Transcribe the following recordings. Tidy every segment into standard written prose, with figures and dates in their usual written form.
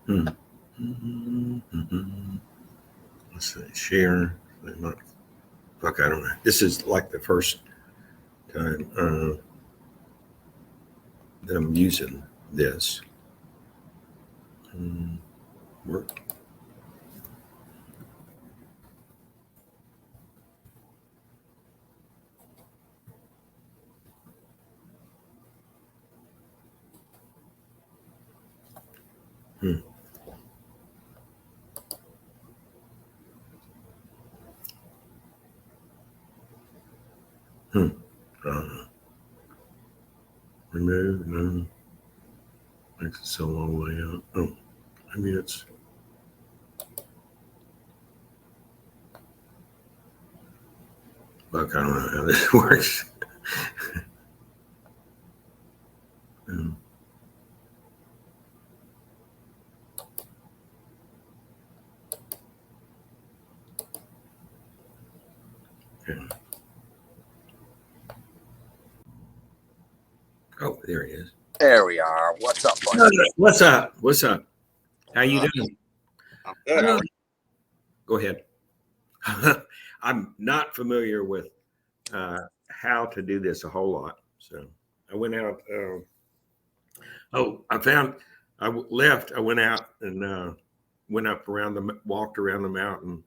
Hmm. Mm-hmm. Let's see. Share. Fuck, I don't know. This is like the first time that I'm using this. Hmm. Work. Hmm. Hmm. Uh, remove. No. Makes it so all the way out. Oh, maybe it's. Fuck, I don't know how this works. Um, okay. Oh, there he is. There we are. What's up, buddy? What's up? What's up? How you doing? I'm good. How are you? Go ahead. I'm not familiar with how to do this a whole lot, so I went out. I found. Left. I went out and went up around walked around the mountain,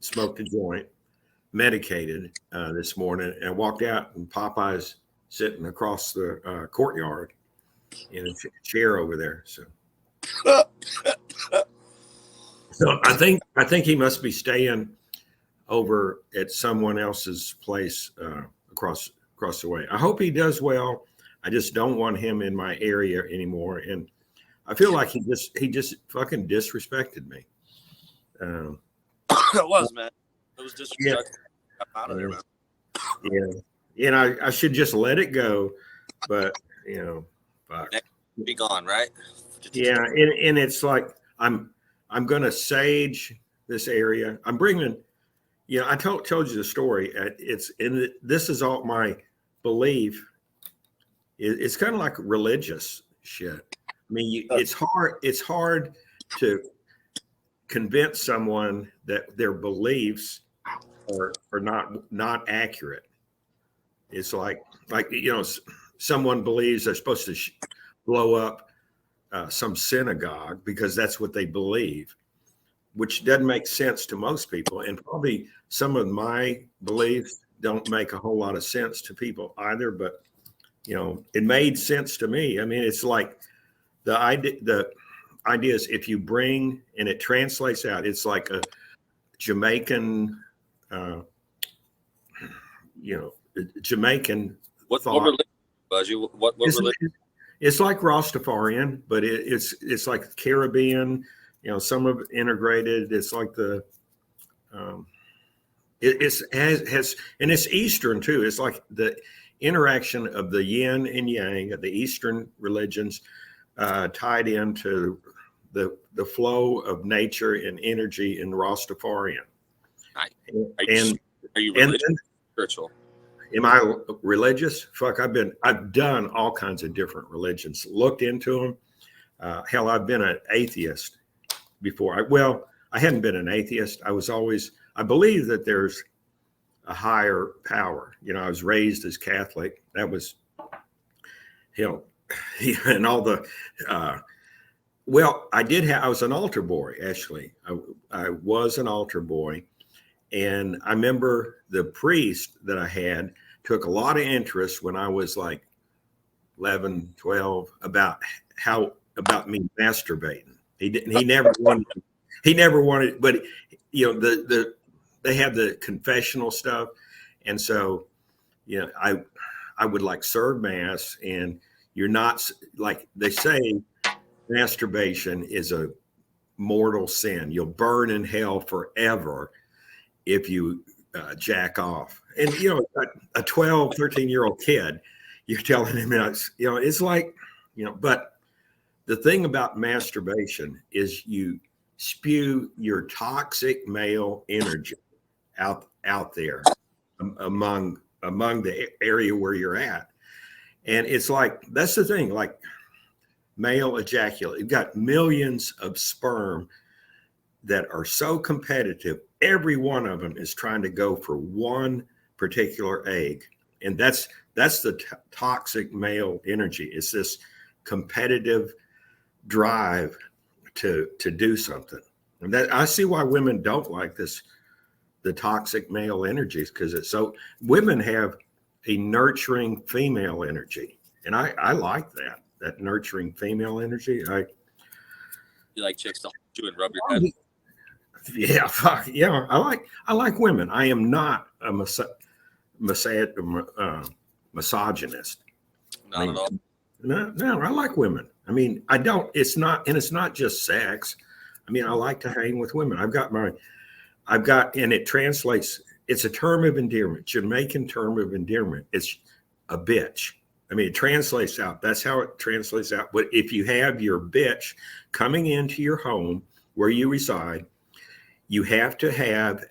smoked a joint, medicated this morning, and walked out. And Popeye's sitting across the courtyard in a chair over there. So I think he must be staying over at someone else's place across the way. I hope he does well. I just don't want him in my area anymore, and I feel like he just fucking disrespected me. It was, man. It was Yeah, disrespectful. I'm out of there, man. yeah, and I should just let it go, but fuck. Be gone, right? Yeah, and it's like I'm gonna sage this area. I'm bringing. I told you the story. This is all my belief. It's kind of like religious shit. I mean, it's hard. It's hard to convince someone that their beliefs are not accurate. It's like someone believes they're supposed to blow up some synagogue because that's what they believe, which doesn't make sense to most people. And probably some of my beliefs don't make a whole lot of sense to people either, but it made sense to me. I mean, it's like the idea is if you bring, and it translates out, it's like a Jamaican, uh, Jamaican What thought. religion was you? What religion? It's like Rastafarian, but it's like Caribbean. Some of it integrated. It's like the has and it's Eastern too. It's like the interaction of the yin and yang of the Eastern religions tied into the flow of nature and energy in Rastafarian. Are And you religious? Spiritual? am I religious? Fuck, I've done all kinds of different religions, looked into them. Hell, I've been an atheist before. I hadn't been an atheist. I believe that there's a higher power. I was raised as Catholic. That was, and all the, I was an altar boy, actually. I was an altar boy. And I remember the priest that I had took a lot of interest when I was like 11, 12 about me masturbating. He never wanted, but they had the confessional stuff. And so, I would like serve mass, and you're not, like they say, masturbation is a mortal sin. You'll burn in hell forever if you jack off. And, a 12, 13-year-old kid, you're telling him, it's like, but the thing about masturbation is you spew your toxic male energy out there among the area where you're at. And it's like, that's the thing, like male ejaculate. You've got millions of sperm that are so competitive. Every one of them is trying to go for one particular egg. And that's the toxic male energy. It's this competitive drive to do something. And that I see why women don't like the toxic male energies, because it's so, women have a nurturing female energy. And I like that nurturing female energy. You like chicks to hold you and rub your head? Yeah, yeah. I like women. I am not a misogynist. Not at all. No, I like women. I mean, I don't. It's not just sex. I mean, I like to hang with women. And it translates. It's a term of endearment, Jamaican term of endearment. It's a bitch. I mean, it translates out. That's how it translates out. But if you have your bitch coming into your home where you reside, you have to have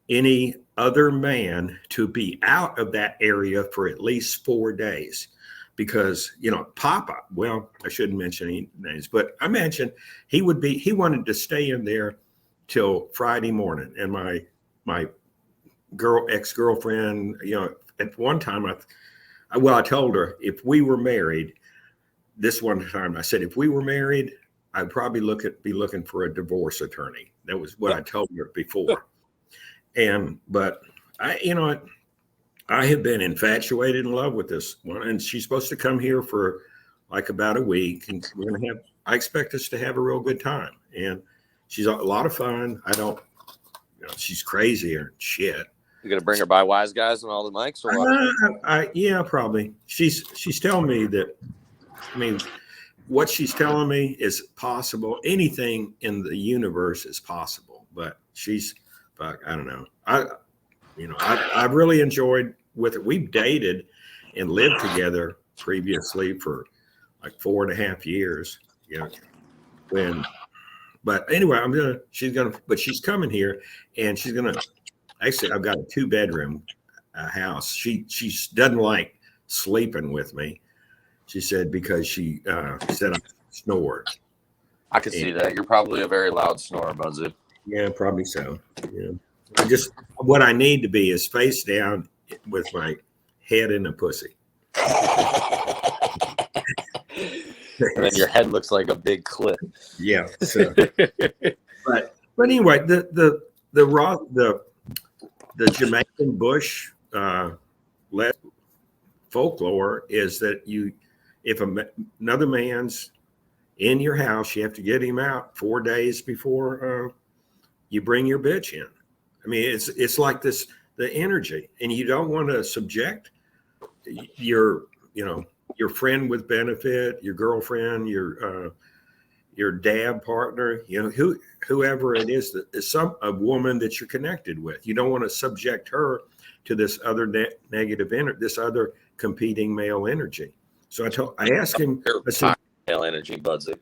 any other man to be out of that area for at least 4 days. Because, Papa, well, I shouldn't mention any names, but I mentioned he wanted to stay in there till Friday morning. And my ex-girlfriend, at one time, I told her if we were married, this one time I said, if we were married, I'd probably be looking for a divorce attorney. That was what I told her before. But I have been infatuated in love with this one, and she's supposed to come here for like about a week, and I expect us to have a real good time. And she's a lot of fun. She's crazy or shit. You gonna bring her by Wise Guys and all the mics, or what? Yeah, probably. She's telling me that. I mean, what she's telling me is possible. Anything in the universe is possible. But I don't know. I've really enjoyed with it. We've dated and lived together previously for like 4.5 years. But anyway, she's coming here, and actually, I've got a 2-bedroom house. She doesn't like sleeping with me. She said because she said I snored. I could see that. You're probably a very loud snorer, Budsy. Yeah, probably so. Yeah. What I need to be is face down with my head in a pussy. And then your head looks like a big clip. Yeah. So, but anyway, the Jamaican bush folklore is that if another man's in your house, you have to get him out 4 days before you bring your bitch in. I mean, it's like the energy, and you don't want to subject your friend with benefit, your girlfriend, your dab partner, whoever it is that is a woman that you're connected with. You don't want to subject her to this other negative energy, this other competing male energy. So I asked him, male energy, Budsy.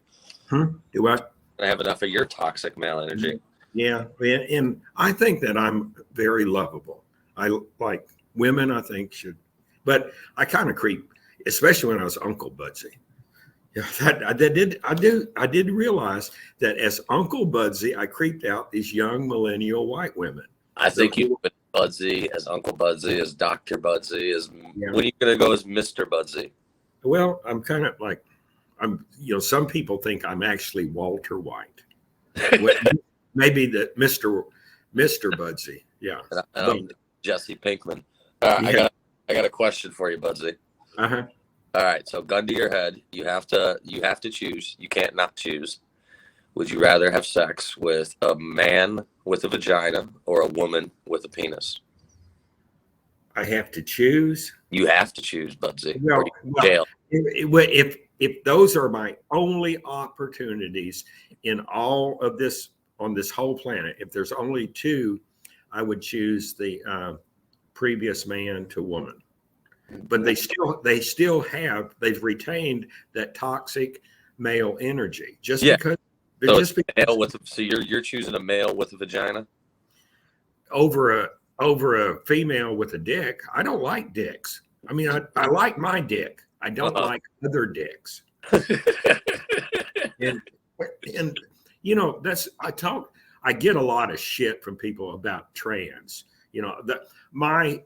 Do I have enough of your toxic male energy? Yeah, and I think that I'm very lovable. I like women, I think should, but I kind of creep, especially when I was Uncle Budsy. Yeah, I did realize that as Uncle Budsy, I creeped out these young millennial white women. I think you put Budsy as Uncle Budsy, as Dr. Budsy, when are you gonna go as Mr. Budsy? Well, I'm kind of like some people think I'm actually Walter White. Maybe the Mr. Budsy. Yeah. Jesse Pinkman. I got a question for you, Budsy. Uh-huh. All right. So gun to your head. You have to choose. You can't not choose. Would you rather have sex with a man with a vagina or a woman with a penis? I have to choose. You have to choose, Budsy. Well, jail. If those are my only opportunities in all of this on this whole planet, if there's only two, I would choose the previous man to woman. But they've retained that toxic male energy because so you're choosing a male with a vagina over a female with a dick. I don't like dicks. I mean, I like my dick. I don't like other dicks. And you know, I get a lot of shit from people about trans. You know, that my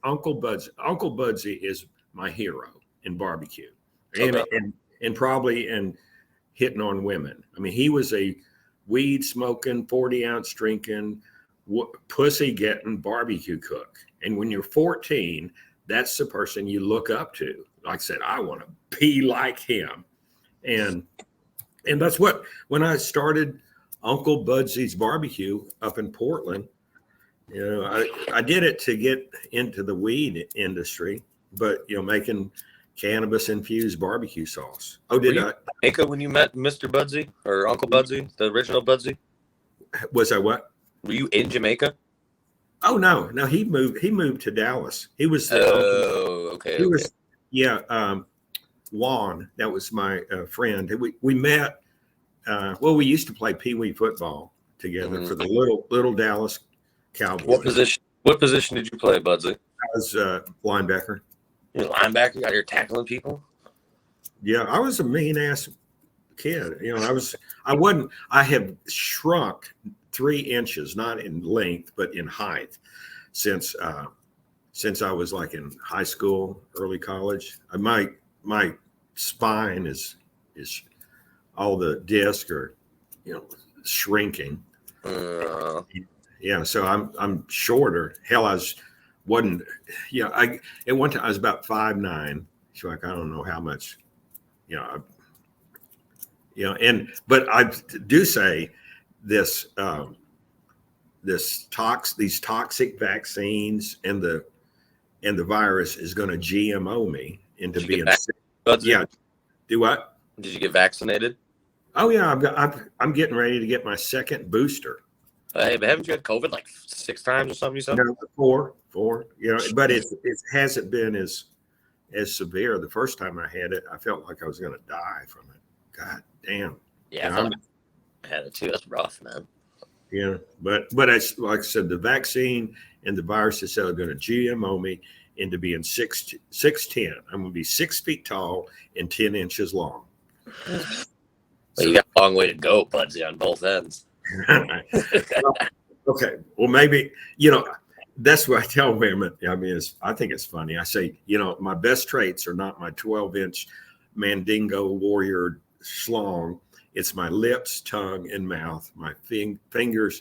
Uncle Budsy is my hero in barbecue, Okay. and probably in hitting on women. I mean, he was a weed smoking, 40-ounce drinking, pussy getting barbecue cook. And when you're 14, that's the person you look up to. Like I said, I want to be like him. And that's what, when I started Uncle Budsy's Barbecue up in Portland, you know, I did it to get into the weed industry, but, you know, making cannabis infused barbecue sauce. Oh, did I? Jamaica when you met Mr. Budsy or Uncle Budsy, the original Budsy? Was I what? Were you in Jamaica? Oh, no, he moved to Dallas. He was, okay. He was, yeah. Juan, that was my friend. We met. Well, we used to play Pee Wee football together for the little Dallas Cowboys. What position did you play, Budsy? I was linebacker. You're a linebacker out here tackling people? Yeah, I was a mean ass kid. You know, I have shrunk 3 inches, not in length, but in height since I was like in high school, early college. My spine is all the disc are, you know, shrinking. Yeah, so I'm shorter. Hell, at one time I was about 5'9". So like I don't know how much, you know, but I do say this these toxic vaccines and the virus is going to GMO me into being sick. Yeah. Do what? Did you get vaccinated? Oh yeah, I'm getting ready to get my second booster. Hey, but haven't you had COVID like 6 times or something? You said? No, four. You know, but it hasn't been as severe. The first time I had it, I felt like I was going to die from it. God damn. Yeah, I had it too. That's rough, man. Yeah, but like I said, the vaccine and the virus is going to GMO me into being 6'10". I'm going to be 6 feet tall and 10 inches long. Well, you got a long way to go, Budsy, on both ends. Okay, well maybe, you know, that's what I tell women. I mean, I think it's funny. I say, you know, my best traits are not my 12-inch Mandingo warrior schlong. It's my lips, tongue, and mouth, my fingers,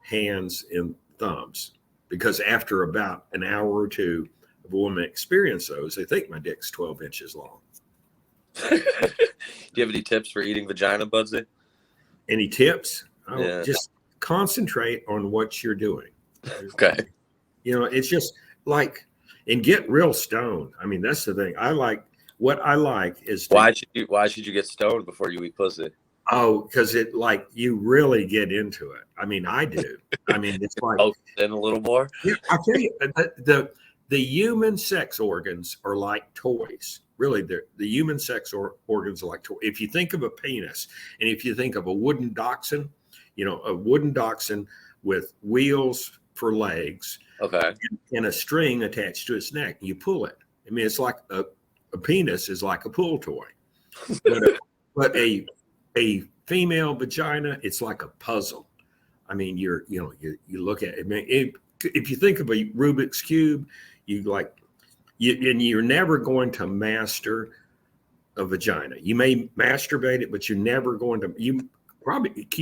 hands, and thumbs. Because after about an hour or two of a woman experience those, they think my dick's 12 inches long. Do you have any tips for eating vagina, Budsy? Any tips? Oh, Yeah. Just concentrate on what you're doing. Okay. You know, it's just like, and get real stoned. I mean, that's the thing. What I like is why should you get stoned before you eat pussy? Oh, because it like you really get into it. I mean, I do. I mean, it's like then a little more. Yeah, I tell you, the human sex organs are like toys. Really, the human sex organs are like toys. If you think of a penis, and if you think of a wooden dachshund, you know, a wooden dachshund with wheels for legs, okay, and a string attached to its neck, you pull it. I mean, it's like a penis is like a pull toy, but a female vagina, it's like a puzzle. I mean, you look at it. I mean, if you think of a Rubik's Cube, and you're never going to master a vagina. You may masturbate it, but you're never going to. You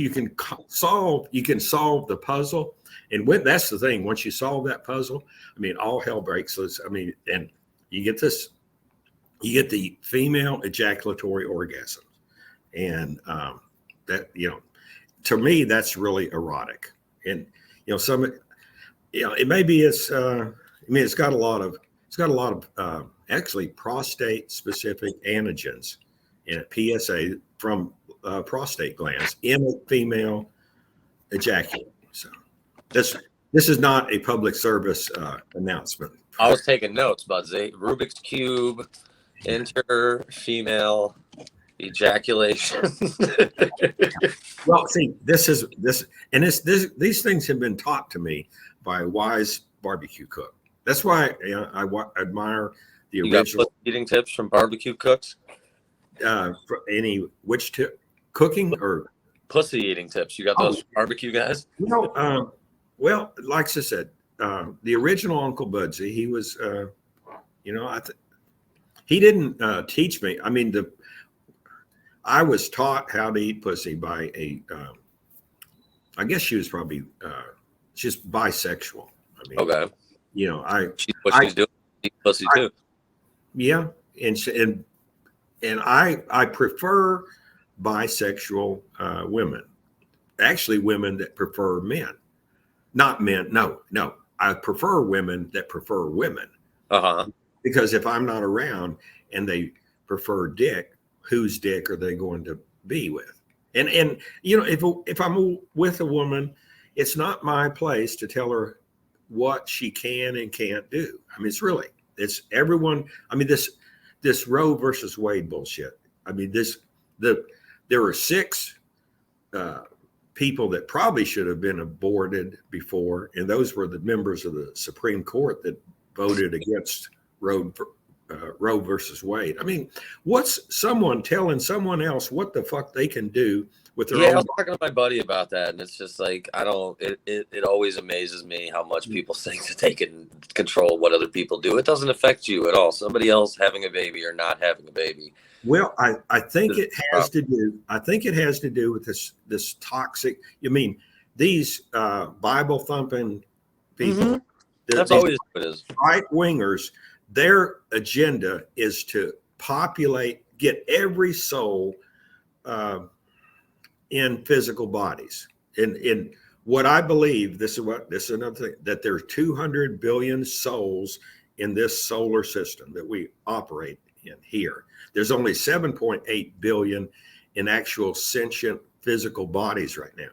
can solve the puzzle, and that's the thing. Once you solve that puzzle, I mean, all hell breaks loose. I mean, and you get the female ejaculatory orgasm. And that, you know, to me, that's really erotic. And, you know, it may be it's got a lot of actually prostate specific antigens in a PSA from prostate glands in a female ejaculate. So this is not a public service announcement. I was taking notes, Budsy. Rubik's Cube, enter female ejaculation. Well, see, these things have been taught to me by a wise barbecue cook. That's why I admire the You original. got eating tips from barbecue cooks? for any which tip cooking or Pussy eating tips. You got those barbecue guys? Well, like I said, the original Uncle Budsy, he was, he didn't teach me. I mean, I was taught how to eat pussy by I guess she was probably just bisexual. I mean, Okay. She's doing, pussy too. Yeah, and I prefer bisexual women. Actually, women that prefer men, not men. No, I prefer women that prefer women. Because if I'm not around and they prefer dick, whose dick are they going to be with? And if I'm with a woman, it's not my place to tell her what she can and can't do. I mean, it's everyone. I mean, this Roe versus Wade bullshit. I mean, there were 6 people that probably should have been aborted before, and those were the members of the Supreme Court that voted against Roe versus Wade. I mean, what's someone telling someone else what the fuck they can do with their own? I was talking to my buddy about that, and it's just like it always amazes me how much people think that they can control what other people do. It doesn't affect you at all. Somebody else having a baby or not having a baby. Well, I think it has to do. I think it has to do with this toxic. You mean these Bible thumping people? Mm-hmm. That's always what it is. Right wingers. Their agenda is to get every soul in physical bodies. In what I believe, this is another thing, that there's 200 billion souls in this solar system that we operate in here. There's only 7.8 billion in actual sentient physical bodies right now.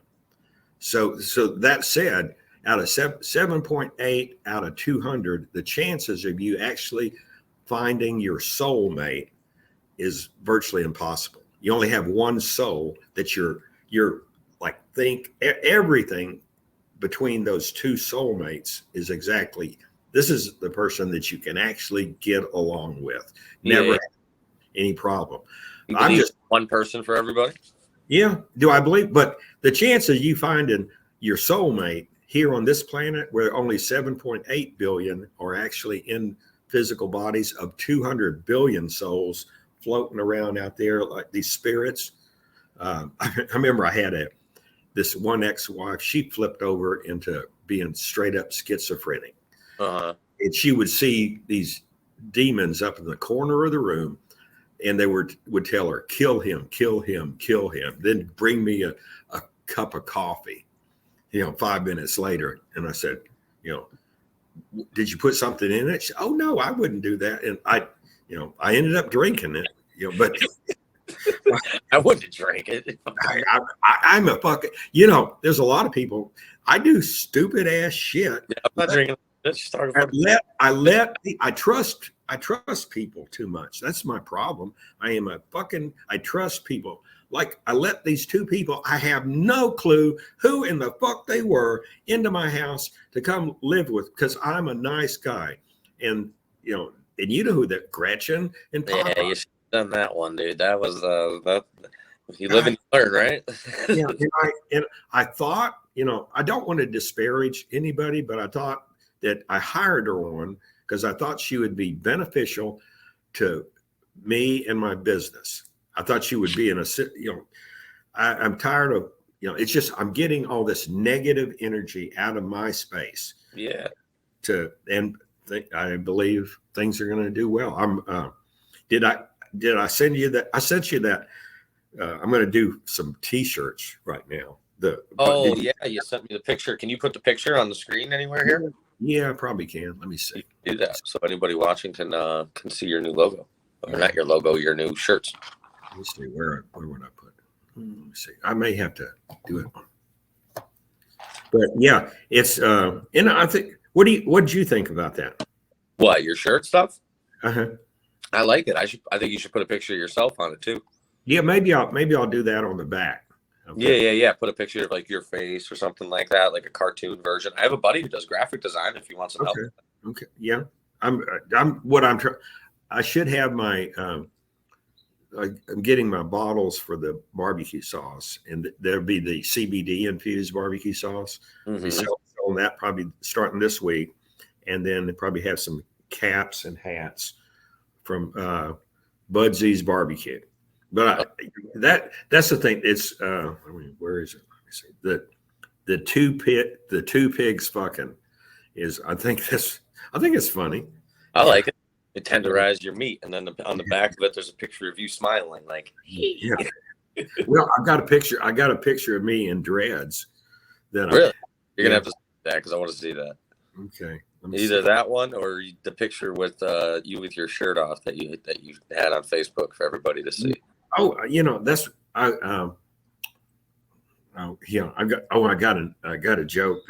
So that said, out of 7.8 out of 200, the chances of you actually finding your soulmate is virtually impossible. You only have one soul that you're like, think everything between those two soulmates is exactly, this is the person that you can actually get along with. Never have any problem. I'm just one person for everybody. Yeah. Do I believe? But the chances you finding your soulmate here on this planet, where only 7.8 billion are actually in physical bodies of 200 billion souls floating around out there like these spirits. I remember I had this one ex-wife. She flipped over into being straight up schizophrenic. And she would see these demons up in the corner of the room, and they would tell her, kill him, kill him, kill him. Then bring me a cup of coffee, 5 minutes later. And I said, did you put something in it? She said, oh no, I wouldn't do that. And I ended up drinking it, but I wouldn't drink it. I'm a fucking, there's a lot of people, I do stupid ass shit. Yeah, I'm not drinking. I trust people too much. That's my problem. I trust people. Like, I let these two people, I have no clue who in the fuck they were, into my house to come live with, because I'm a nice guy. And, and you know who that, Gretchen and Papa. Yeah, you should have done that one, dude. That was, you live and you learn, right? Yeah, and I thought, I don't want to disparage anybody, but I thought that I hired her on because I thought she would be beneficial to me and my business. I thought she would be I'm tired of, it's just, I'm getting all this negative energy out of my space. Yeah. I believe things are going to do well. Did I send you that? I sent you that. I'm going to do some t-shirts right now. You sent me the picture. Can you put the picture on the screen anywhere here? Yeah, I probably can. Let me see. Do that so anybody watching can see your new logo, or not your logo, your new shirts. Let me see, where would I put? Let me see. I may have to do it. But yeah, it's and I think, what did you think about that? What, your shirt stuff? Uh-huh. I like it. I think you should put a picture of yourself on it too. Yeah, maybe I'll do that on the back. Okay. Yeah. Put a picture of like your face or something like that, like a cartoon version. I have a buddy who does graphic design if you want some help. Okay. Yeah. I should have my I'm getting my bottles for the barbecue sauce, and there'll be the CBD infused barbecue sauce. Mm-hmm. They sell that probably starting this week, and then they probably have some caps and hats from Budsy's Barbecue. But that's the thing. It's where is it? Let me see. The two pigs fucking is. I think it's funny. I like it. It tenderize your meat, and then on the back of it, there's a picture of you smiling, like. Yeah. Well, I got a picture of me in dreads. Really? You're gonna have to see that because I want to see that. Okay. Either that one or the picture with you with your shirt off that you had on Facebook for everybody to see. Oh, that's I got a joke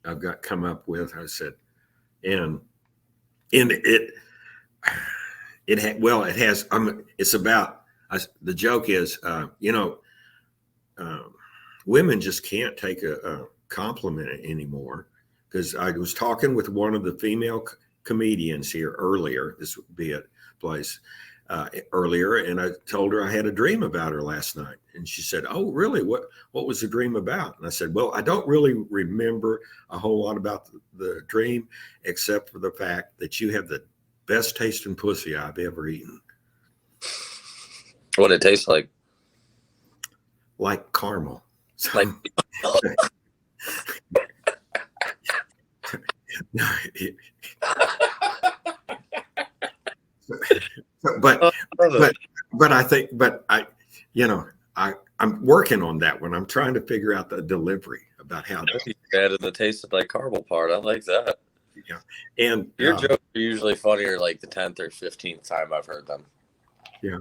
I've got come up with. I said, and it has it's about the joke is women just can't take a compliment anymore, because I was talking with one of the female comedians here earlier. This would be at place earlier, and I told her I had a dream about her last night, and she said, "Oh, really? What was the dream about?" And I said, "Well, I don't really remember a whole lot about the dream, except for the fact that you have the best tasting pussy I've ever eaten." What it tastes like? Like caramel. Like. I'm working on that one. I'm trying to figure out the delivery about how to added the tasted like caramel part. I like that. Yeah, and your jokes are usually funnier like the 10th or 15th time I've heard them. Yeah.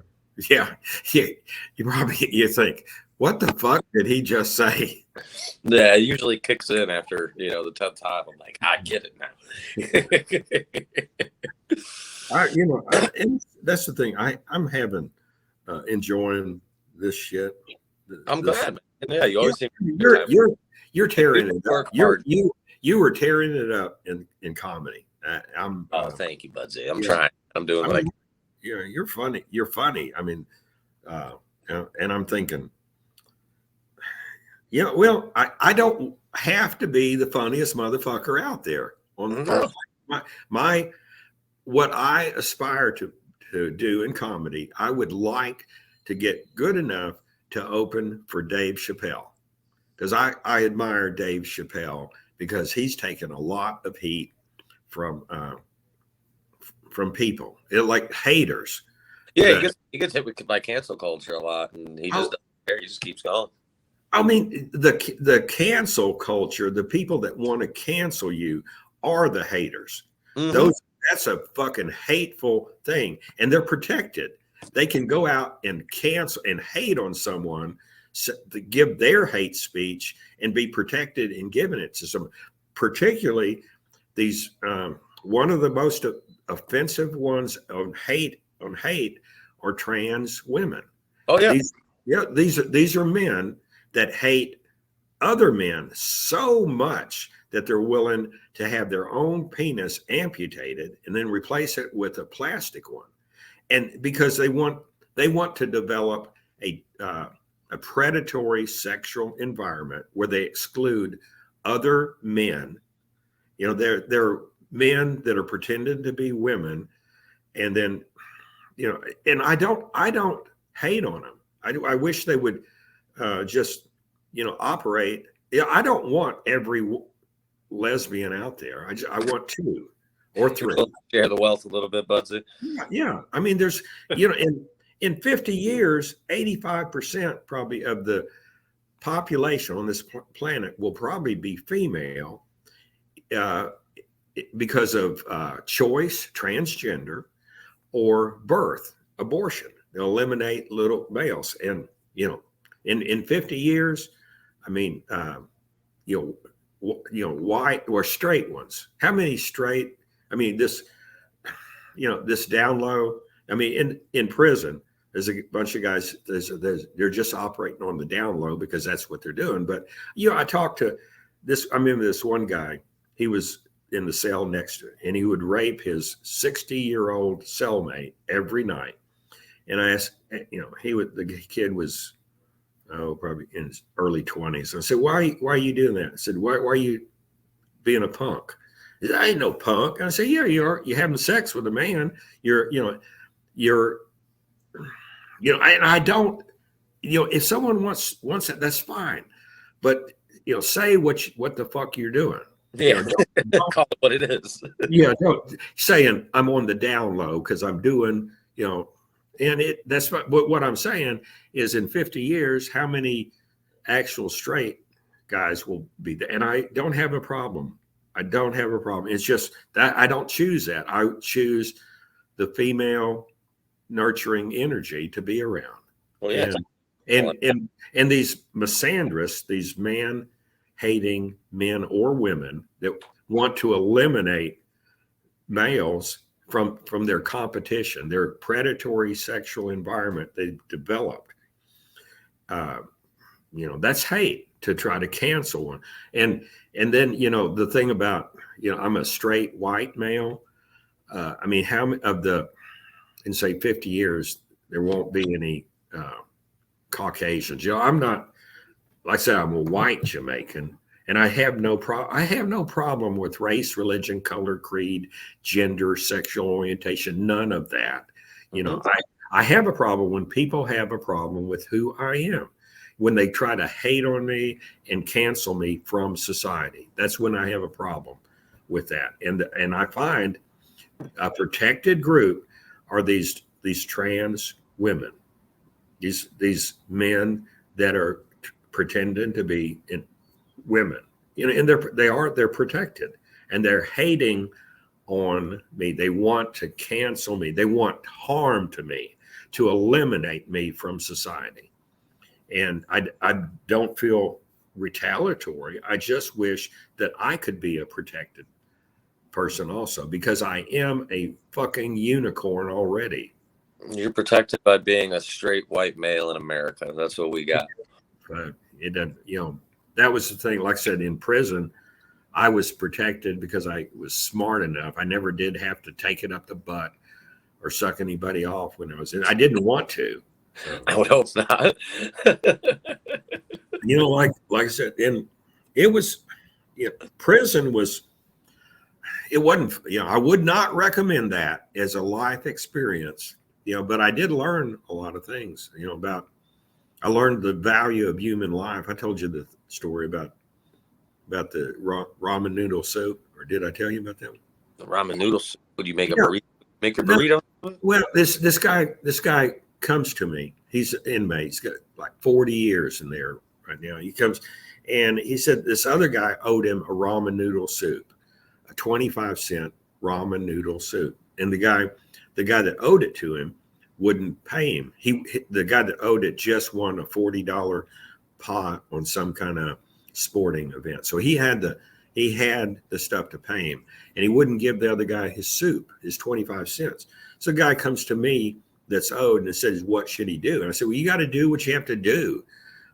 You think, what the fuck did he just say? Yeah, it usually kicks in after the 10th time. I'm like, I get it now. And that's the thing. I'm having enjoying this shit. I'm glad. Yeah, you always seem you're tearing it up. You were tearing it up in comedy. Thank you, Budsy. I'm trying. I'm doing what I can. Yeah, you're funny. You're funny. I mean, and I'm thinking, well, I don't have to be the funniest motherfucker out there. My what I aspire to do in comedy, I would like to get good enough to open for Dave Chappelle, because I admire Dave Chappelle because he's taken a lot of heat from people, like haters. Yeah, he gets hit by cancel culture a lot, and he just doesn't care. He just keeps going. I mean, the cancel culture, the people that want to cancel you are the haters. Mm-hmm. That's a fucking hateful thing, and they're protected. They can go out and cancel and hate on someone, to give their hate speech, and be protected in giving it to someone. Particularly these, one of the most offensive ones on hate are trans women. Oh yeah, these are men that hate other men so much that they're willing to have their own penis amputated and then replace it with a plastic one, and because they want to develop a predatory sexual environment where they exclude other men. They're men that are pretending to be women, and then and I don't hate on them. I wish they would just operate. I don't want every lesbian out there. I want 2 or 3. Share the wealth a little bit, Budsy. Yeah. I mean, there's in 50 years, 85% probably of the population on this planet will probably be female, because of choice, transgender, or birth, abortion. They'll eliminate little males, and in 50 years, I mean, white or straight ones. How many straight? I mean, this down low. I mean, in prison, there's a bunch of guys. They're just operating on the down low because that's what they're doing. But I talked to this. I remember this one guy. He was in the cell next to it, and he would rape his 60-year-old cellmate every night. And I the kid was, probably in his early 20s. I said, why are you doing that? I said, why are you being a punk? He said, I ain't no punk. And I said, yeah, you are. You're having sex with a man. And I don't, if someone wants that, that's fine. But, say what the fuck you're doing. Yeah, don't call it what it is. Saying I'm on the down low because I'm doing, and that's what I'm saying is in 50 years, how many actual straight guys will be there? And I don't have a problem. It's just that I don't choose that. I choose the female nurturing energy to be around. Well, yeah. And these misandrists, these man-hating men or women that want to eliminate males from their competition, their predatory sexual environment they've developed. That's hate to try to cancel one. And then, the thing about, I'm a straight white male. How in say 50 years, there won't be any Caucasians. I'm not, like I said, I'm a white Jamaican, and I have no problem with race, religion, color, creed, gender, sexual orientation, none of that. I have a problem when people have a problem with who I am, when they try to hate on me and cancel me from society. That's when I have a problem with that. And I find a protected group are these prtrans women, these men that are pretending to be women, and they're protected, and they're hating on me. They want to cancel me. They want harm to me, to eliminate me from society. And I don't feel retaliatory. I just wish that I could be a protected person also, because I am a fucking unicorn already. You're protected by being a straight white male in America. That's what we got. It doesn't, that was the thing. Like I said, in prison, I was protected because I was smart enough. I never did have to take it up the butt or suck anybody off when I was in. I didn't want to. So, I would hope not. Like I said, and it was, prison was, it wasn't, I would not recommend that as a life experience, but I did learn a lot of things, I learned the value of human life. I told you the story about the ramen noodle soup, or did I tell you about that one? The ramen noodle soup. Would you make a burrito? Make a burrito? Well, this guy comes to me. He's an inmate. He's got like 40 years in there right now. He comes and he said this other guy owed him a ramen noodle soup, a 25-cent ramen noodle soup. And the guy that owed it to him wouldn't pay him. The guy that owed it just won a $40 pot on some kind of sporting event. So he had the stuff to pay him, and he wouldn't give the other guy his soup, his 25 cents. So the guy comes to me that's owed and says, what should he do? And I said, well, you got to do what you have to do.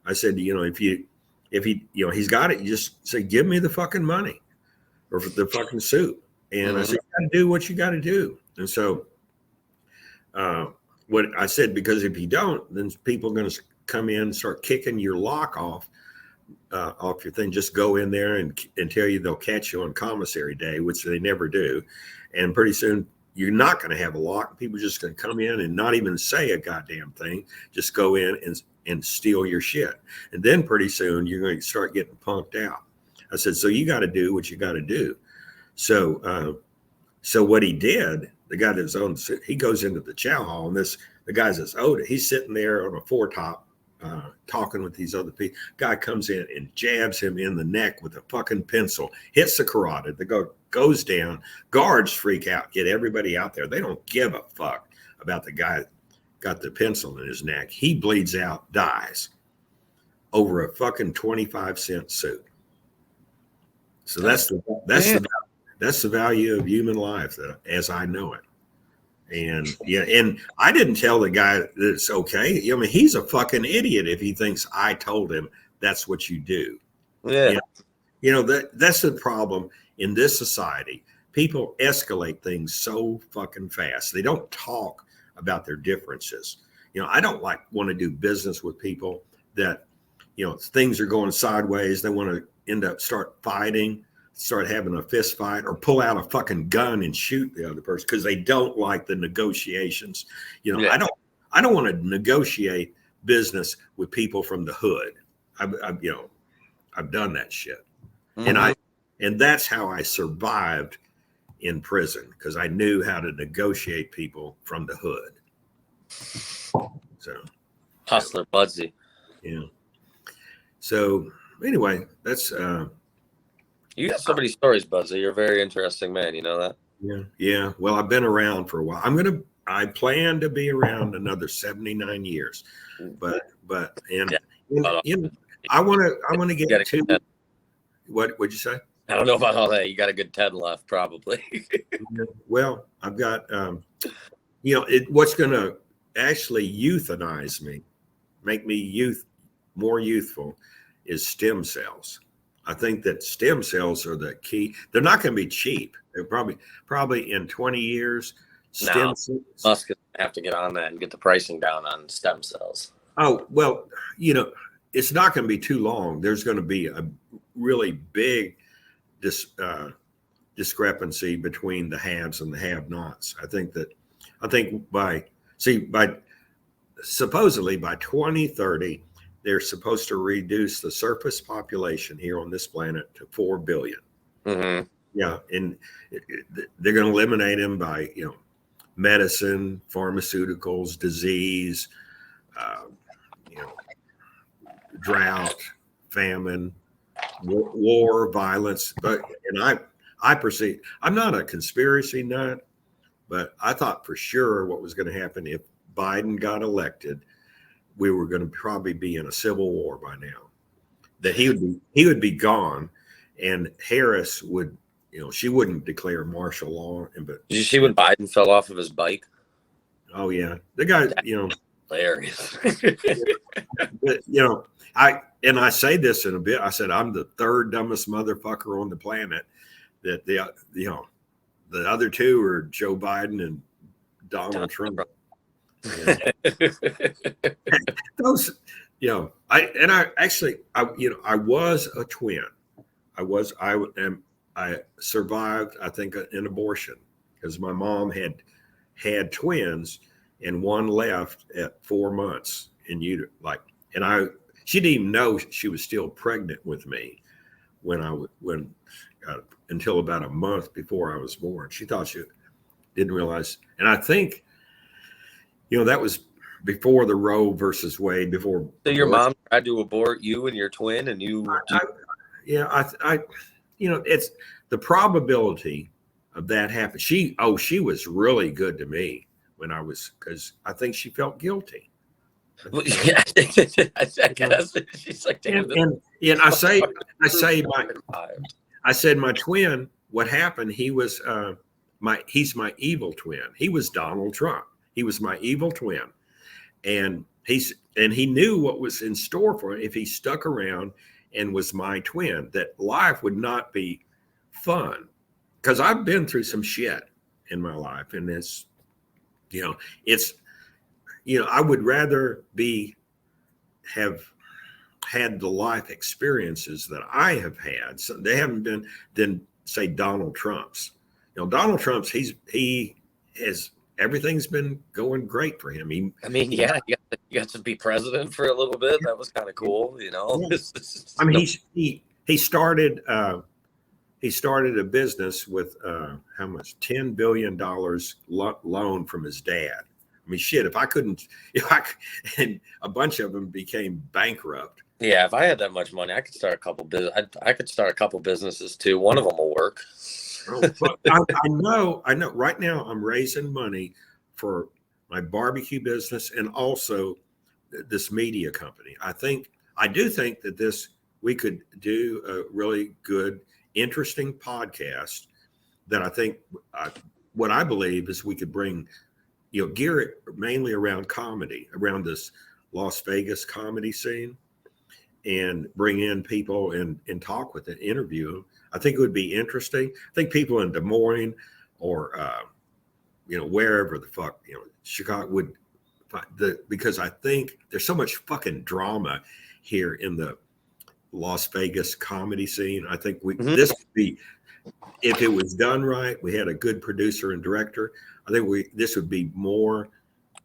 I said, if he's got it, you just say, give me the fucking money or the fucking soup. And I said, you got to do what you got to do. And so, what I said, because if you don't, then people are going to come in and start kicking your lock off your thing. Just go in there and tell you they'll catch you on commissary day, which they never do. And pretty soon you're not going to have a lock. People are just going to come in and not even say a goddamn thing. Just go in and steal your shit. And then pretty soon you're going to start getting punked out. I said, so you got to do what you got to do. So what he did, the guy that's owned, he goes into the chow hall, and the guy that's owed it, he's sitting there on a foretop talking with these other people. Guy comes in and jabs him in the neck with a fucking pencil, hits the carotid, goes down. Guards freak out, get everybody out there. They don't give a fuck about the guy that got the pencil in his neck. He bleeds out, dies over a fucking 25-cent soup. So that's the value of human life as I know it. And I didn't tell the guy that it's okay. He's a fucking idiot if he thinks I told him that's what you do. Yeah. That's the problem in this society. People escalate things so fucking fast. They don't talk about their differences. I don't want to do business with people that, things are going sideways. They want to start fighting, start having a fist fight, or pull out a fucking gun and shoot the other person because they don't like the negotiations. I don't want to negotiate business with people from the hood. I've done that shit. Mhm. And that's how I survived in prison, because I knew how to negotiate people from the hood. So Hustler Budsy. yeah. So anyway, that's You got so many stories, Budsy. You're a very interesting man. You know that? yeah. Well, I've been around for a while. I plan to be around another 79 years. But I want to get to what would you say? I don't know about all that. You got a good 10 left, probably. Well, I've got what's going to actually euthanize me, make me more youthful, is stem cells. I think that stem cells are the key. They're not going to be cheap. They're probably in 20 years. Stem cells. Musk have to get on that and get the pricing down on stem cells. Oh, well, it's not going to be too long. There's going to be a really big discrepancy between the haves and the have-nots. I think supposedly by 2030, they're supposed to reduce the surface population here on this planet to 4 billion. Mm-hmm. Yeah. And they're going to eliminate them by, medicine, pharmaceuticals, disease, drought, famine, war, violence. I perceive, I'm not a conspiracy nut, but I thought for sure what was going to happen if Biden got elected, we were going to probably be in a civil war by now. That he would be gone, and Harris would, she wouldn't declare martial law. But did you see when Biden fell off of his bike? Oh yeah, the guy, hilarious. But, I say this in a bit. I said I'm the third dumbest motherfucker on the planet. That the other two are Joe Biden and Donald Trump. Yeah. Those, I was a twin. I survived, I think, an abortion because my mom had twins and one left at 4 months she didn't even know she was still pregnant with me until about a month before I was born. She thought she didn't realize. And I think, that was before the Roe versus Wade, before. So your mom tried to abort you and your twin, and you. It's the probability of that happening. She was really good to me because I think she felt guilty. Yeah, I guess she's like, damn. And I said my twin. What happened? He was he's my evil twin. He was Donald Trump. He was my evil twin, and he knew what was in store for him if he stuck around and was my twin. That life would not be fun because I've been through some shit in my life, and I would rather have had the life experiences that I have had. So they haven't been than say Donald Trump's. Donald Trump's he has. Everything's been going great for him. You got to be president for a little bit. That was kind of cool, Yeah. He started a business with how much? $10 billion loan from his dad. I mean, shit. And a bunch of them became bankrupt. Yeah, if I had that much money, I could start a couple I could start a couple businesses too. One of them will work. I know. Right now, I'm raising money for my barbecue business and also this media company. I do think that we could do a really good, interesting podcast that I think what I believe is we could bring, gear it mainly around comedy, around this Las Vegas comedy scene, and bring in people and talk with them, interview them. I think it would be interesting. I think people in Des Moines or, wherever the fuck, Chicago would because I think there's so much fucking drama here in the Las Vegas comedy scene. I think this would be, if it was done right, we had a good producer and director, I think this would be more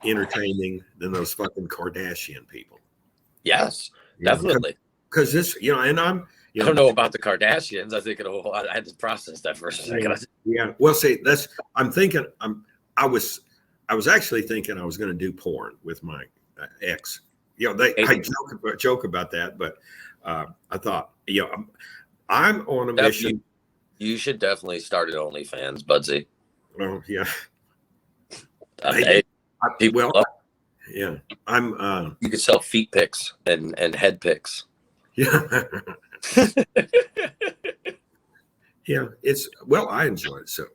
entertaining than those fucking Kardashian people. Yes, definitely. Because this, and I don't know about the Kardashians. I think I had to process that for a second. Yeah. Well, see, I'm thinking, I was actually thinking I was going to do porn with my ex. I joke about that, but I thought, I'm on a mission. You should definitely start an OnlyFans, Budsy. Oh yeah. Yeah. You could sell feet pics and head pics. Yeah. Yeah. I enjoy it. So,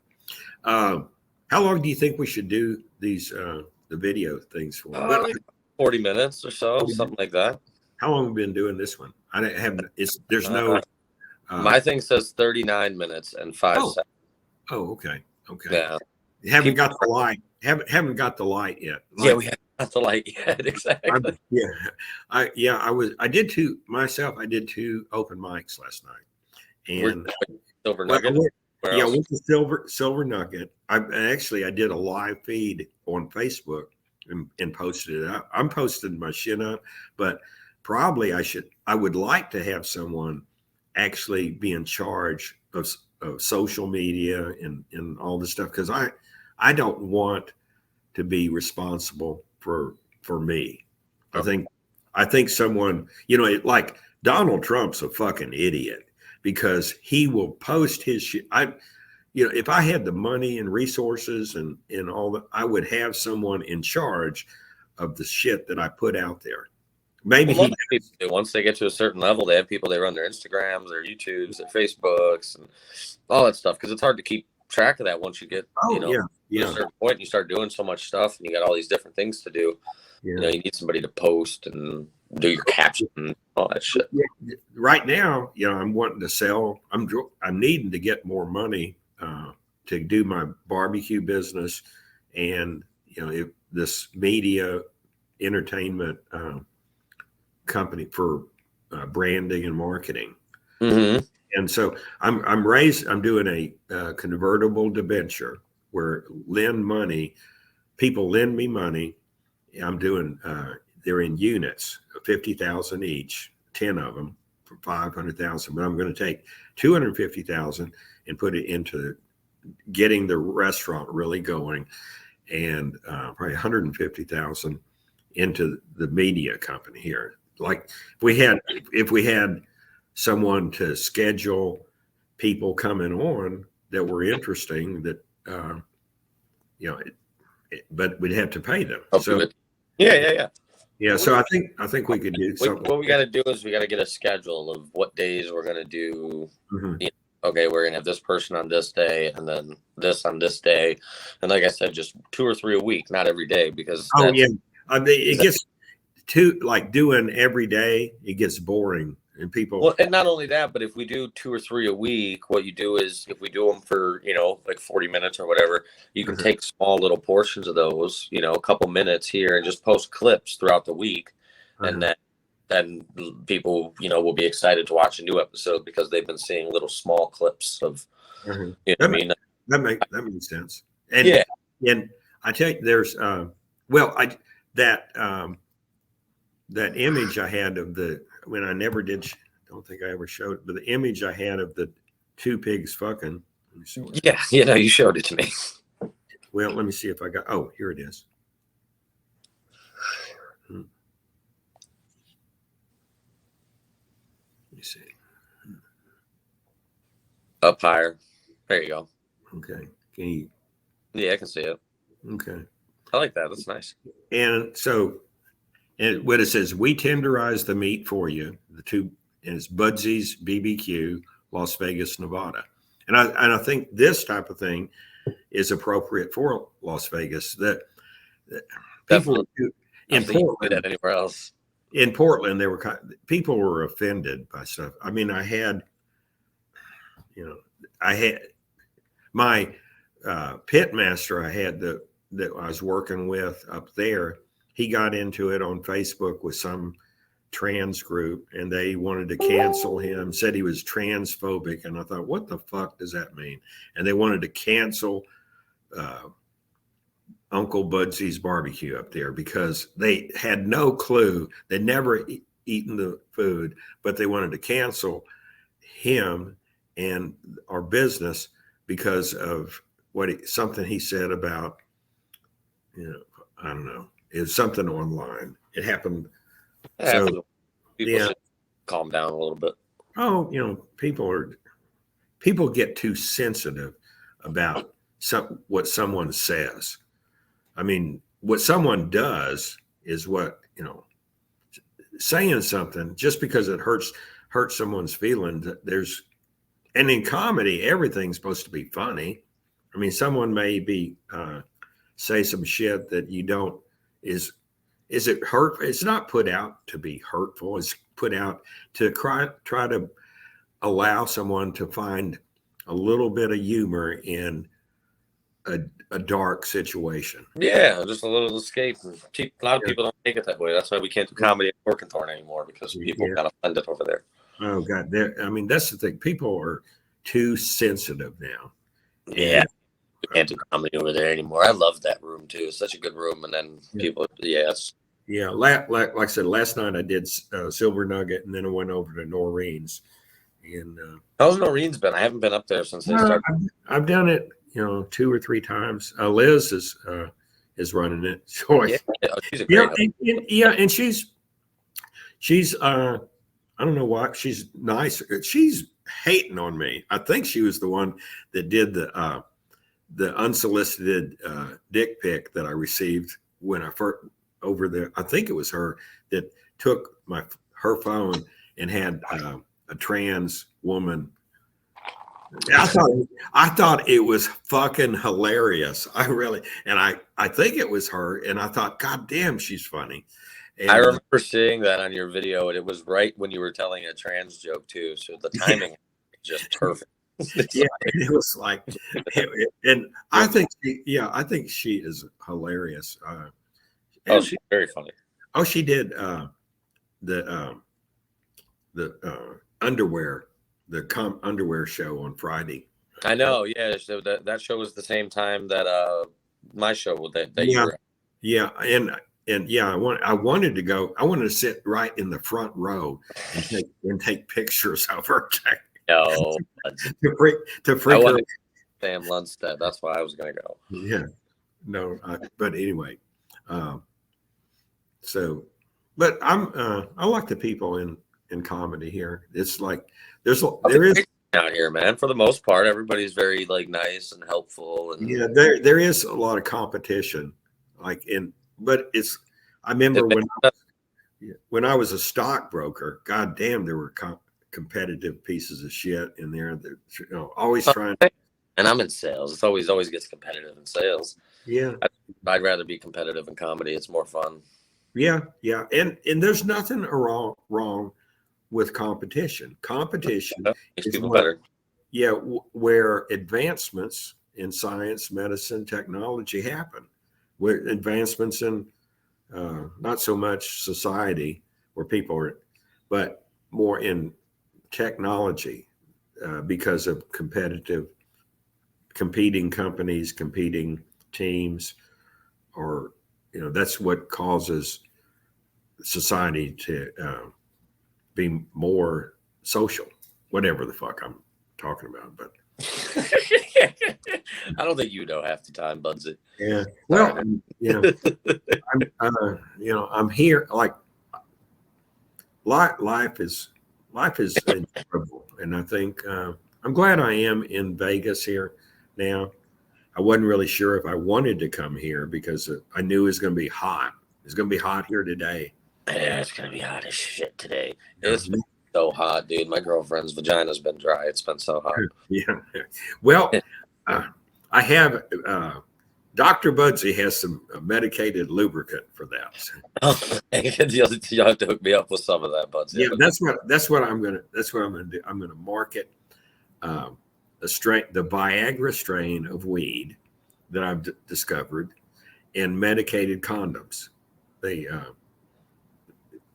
how long do you think we should do these the video things for? 40 minutes or so, something like that. How long have we been doing this one? I haven't. There's no. My thing says 39 minutes and 5 seconds. Oh, okay. Okay. Yeah. You haven't got the light. Haven't got the light yet. We haven't got the light yet. Exactly. I did two open mics last night. And Silver Nugget. I went to Silver Nugget. I did a live feed on Facebook and posted it. I'm posting my shit up, but probably I would like to have someone actually be in charge of social media and all this stuff, because I don't want to be responsible for me. I think someone, like Donald Trump's a fucking idiot, because he will post his shit. If I had the money and resources and all that, I would have someone in charge of the shit that I put out there. Maybe once they get to a certain level, they have people, they run their Instagrams, their YouTubes, their Facebooks, and all that stuff, because it's hard to keep track of that once you get to a certain point and you start doing so much stuff and you got all these different things to do. You need somebody to post and do your caption and all that shit. Right now, I'm wanting to sell. I'm needing to get more money to do my barbecue business, and if this media entertainment company for branding and marketing. Mm-hmm. And so I'm doing a convertible debenture where people lend me money. I'm doing they're in units of 50,000 each, 10 of them for 500,000. But I'm going to take 250,000 and put it into getting the restaurant really going, and probably 150,000 into the media company here. Like if we had someone to schedule people coming on that were interesting, that but we'd have to pay them. So yeah. So I think we could do something. What we got to do is we got to get a schedule of what days we're going to do. Mm-hmm. Okay, we're going to have this person on this day, and then this on this day, and like I said, just 2 or 3 a week, not every day, because it gets too, like, doing every day, it gets boring, and people. Well, and not only that, but if we do 2 or 3 a week, what you do is, if we do them for like 40 minutes or whatever, you can take small little portions of those, a couple minutes here, and just post clips throughout the week, and then people will be excited to watch a new episode because they've been seeing little small clips of that makes sense. And and I tell you, there's that image I had of when I never did, don't think I ever showed it, but the image I had of the 2 pigs fucking. You showed it to me. Well, let me see if I got. Oh, here it is. Let me see. Up higher. There you go. Okay. Can you? Yeah, I can see it. Okay. I like that. That's nice. And so, and what it says, we tenderize the meat for you. The 2, and it's Budsy's BBQ, Las Vegas, Nevada. And I think this type of thing is appropriate for Las Vegas. That people in Portland, anywhere else. In Portland, people were offended by stuff. I mean, I had my pit master. I had that I was working with up there. he got into it on Facebook with some trans group, and they wanted to cancel him, said he was transphobic. And I thought, what the fuck does that mean? And they wanted to cancel Uncle Budsy's barbecue up there because they had no clue. They'd never eaten the food, but they wanted to cancel him and our business because of something he said about, I don't know. It was something online. It happened. So, people should calm down a little bit. Oh, people get too sensitive about what someone says. I mean, what someone does is what, saying something just because it hurts someone's feelings. And in comedy, everything's supposed to be funny. I mean, someone may say some shit that you don't, is it hurt? It's not put out to be hurtful. It's put out to try to allow someone to find a little bit of humor in a dark situation. Yeah, just a little escape. A lot of people don't take it that way. That's why we can't do comedy at Corkenthorne anymore, because people kind of find it over there. Oh God, that's the thing. People are too sensitive now. Yeah, we can't do comedy over there anymore. I love that room too. It's such a good room. And then people, like I said, last night I did Silver Nugget, and then I went over to Noreen's. And how's Noreen's been? I haven't been up there since they started. I've done it, 2 or 3 times. Liz is running it. So she's a great and she's I don't know why, she's nice. She's hating on me. I think she was the one that did the unsolicited dick pic that I received when I first over there. I think it was her that took her phone and had a trans woman. I thought it was fucking hilarious. I think it was her, and I thought, God damn, she's funny. And I remember seeing that on your video, and it was right when you were telling a trans joke too. So the timing was just perfect. It was like, and I think she is hilarious. She's very funny. Oh, she did the underwear. The underwear show on Friday. I know, yeah. So that show was the same time that my show that you were at. Yeah, I wanted to go. I wanted to sit right in the front row and take pictures of her. No, to freak her. Sam Lundstedt. That's why I was going to go. Yeah, no, but anyway, but I like the people in comedy here. It's like there is out here, man. For the most part, everybody's very nice and helpful, and there is a lot of competition. But I remember when I was a stockbroker, God damn, there were competitive pieces of shit in there that always trying. And I'm in sales. It's always gets competitive in sales. Yeah, I'd rather be competitive in comedy. It's more fun. Yeah, and there's nothing wrong with competition. Competition makes people better. Yeah, where advancements in science, medicine, technology happen, where advancements in not so much society where people are, but more in technology because of competing companies, competing teams, or that's what causes society to be more social, whatever the fuck I'm talking about. But I don't think you know half the time, Budsy. Yeah. Well, I'm here. Like life is incredible, and I think I'm glad I am in Vegas here now. I wasn't really sure if I wanted to come here because I knew it was going to be hot. It's going to be hot here today. Yeah, it's going to be hot as shit today. It's been so hot, dude. My girlfriend's vagina's been dry. It's been so hot. Yeah. Well, I have Dr. Budsy has some medicated lubricant for that. You'll have to hook me up with some of that, Budsy. Yeah, that's what I'm gonna do. I'm gonna market the Viagra strain of weed that I've discovered, and medicated condoms. they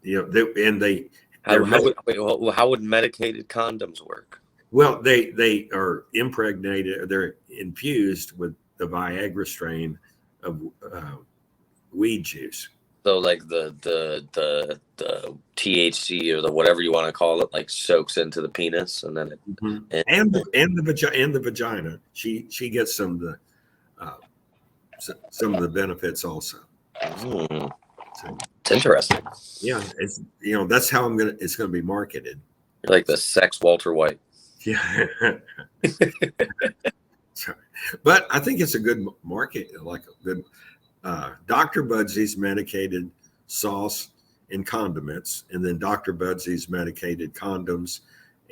they How would medicated condoms work? well, they are impregnated. They're infused with the Viagra strain of weed juice. So like the THC or the whatever you want to call it, like soaks into the penis, and then and the vagina. She gets some of the benefits also. So, So, it's interesting. yeah, it's that's how it's gonna be marketed. You're like the sex Walter White. Yeah. But I think it's a good market, like a good Dr. Budsy's medicated sauce and condiments, and then Dr. Budsy's medicated condoms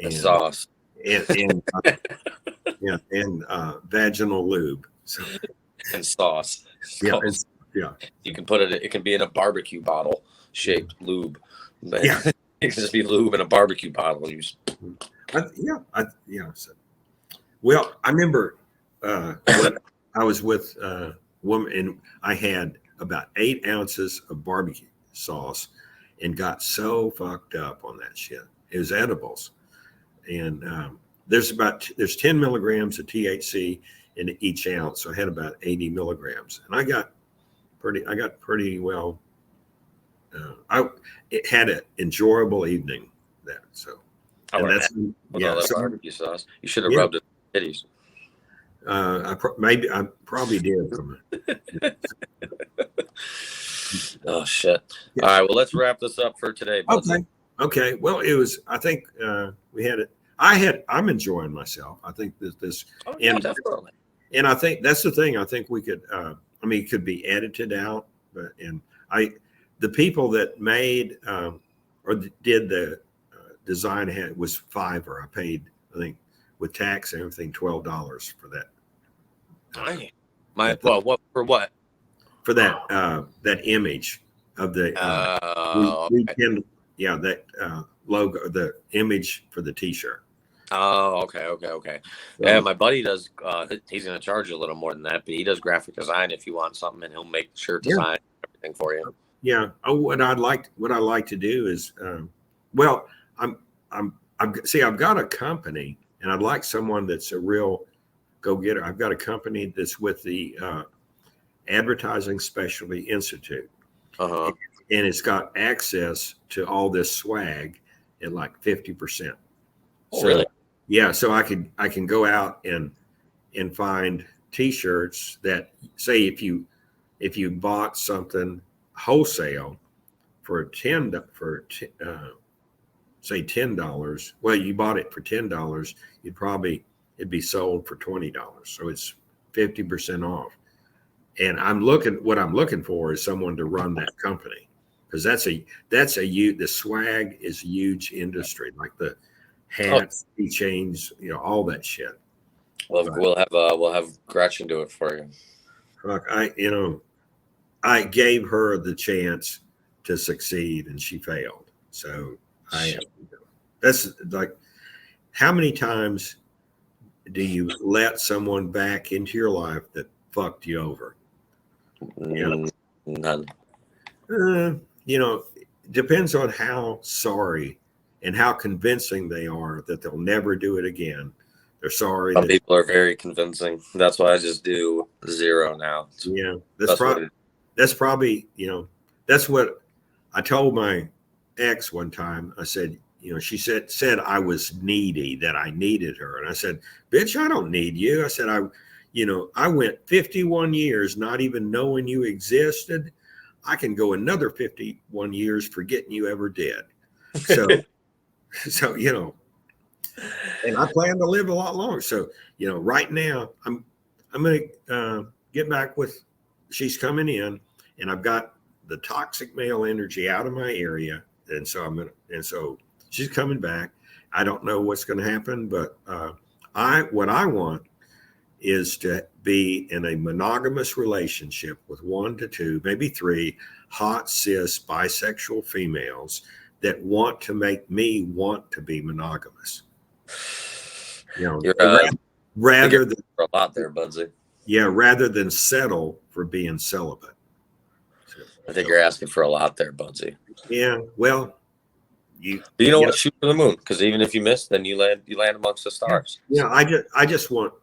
and sauce and vaginal lube. So, and sauce. yeah, You can put it. It can be in a barbecue bottle shaped lube. Yeah. It can just be lube in a barbecue bottle. So, well, I remember when I was with a woman, and I had about 8 ounces of barbecue sauce and got so fucked up on that shit. It was edibles. And there's 10 milligrams of THC in each ounce. So I had about 80 milligrams. And I got pretty well. It had an enjoyable evening there. So, and that's barbecue sauce. You should have rubbed it in titties. I probably did from it. Oh shit! Yeah. All right, well, let's wrap this up for today. Budsy. Okay. Well, it was. I think we had it. I'm enjoying myself. I think this. Oh, yeah, definitely. And I think that's the thing. I think we could. It could be edited out, but the people that made or did the design was Fiverr. I paid, I think, with tax and everything, $12 for that. What for what? For that image of the logo, the image for the T-shirt. Oh, okay. Yeah, my buddy does. He's going to charge you a little more than that, but he does graphic design. If you want something, and he'll make shirt design, everything for you. Yeah. Oh, what I like to do is, I've got a company, and I'd like someone that's a real go-getter. I've got a company that's with the Advertising Specialty Institute, and it's got access to all this swag at like 50%. So, really? Yeah. So I can go out and find T-shirts that say if you bought something wholesale for say $10. Well, you bought it for $10. It'd be sold for $20. So it's 50% off. And what I'm looking for is someone to run that company, because the swag is a huge industry, like the hats, keychains, all that shit. Well, we'll have Gretchen do it for you. Fuck, I gave her the chance to succeed and she failed. So that's like, how many times do you let someone back into your life that fucked you over? None. Depends on how sorry and how convincing they are that they'll never do it again. They're sorry. Some people are very convincing. That's why I just do 0 now. Yeah, that's probably that's what I told my ex one time. I said, she said I was needy, that I needed her, and I said, bitch, I don't need you. I said, I went 51 years not even knowing you existed. I can go another 51 years forgetting you ever did. So, and I plan to live a lot longer. So, right now I'm going to get back with, she's coming in, and I've got the toxic male energy out of my area. And so she's coming back. I don't know what's going to happen, but what I want is to be in a monogamous relationship with 1 to 2, maybe 3 hot, cis, bisexual females that want to make me want to be monogamous. Rather than a lot there, Budsy. Yeah, rather than settle for being celibate. I think you're asking for a lot there, Budsy. Yeah. Well, But you know what? Shoot for the moon, because even if you miss, then you land amongst the stars. Yeah. I just want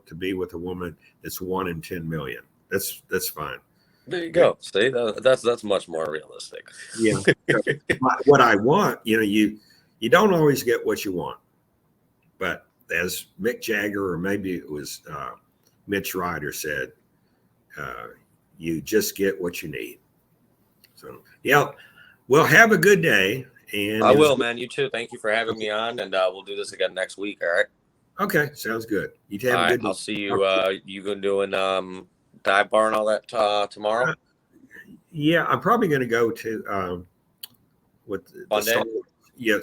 to be with a woman that's 1 in 10 million. That's fine. There you go. See, that's much more realistic. Yeah. What I want, you don't always get what you want, but as Mick Jagger, or maybe it was Mitch Ryder said, you just get what you need. So, yeah. Well, have a good day. And I will, man. You too. Thank you for having me on, and we'll do this again next week. All right. Okay. Sounds good. You have All a right. good day. I'll see you. You going doing dive bar and all that tomorrow? Yeah, I'm probably going to go to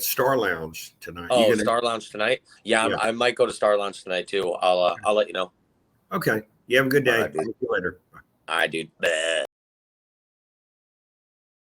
Star Lounge tonight. Oh, Star Lounge tonight. Yeah, Yeah. I might go to Star Lounge tonight too. I'll let you know. Okay. You have a good day. All right, dude. See you later. All right, dude. Bye.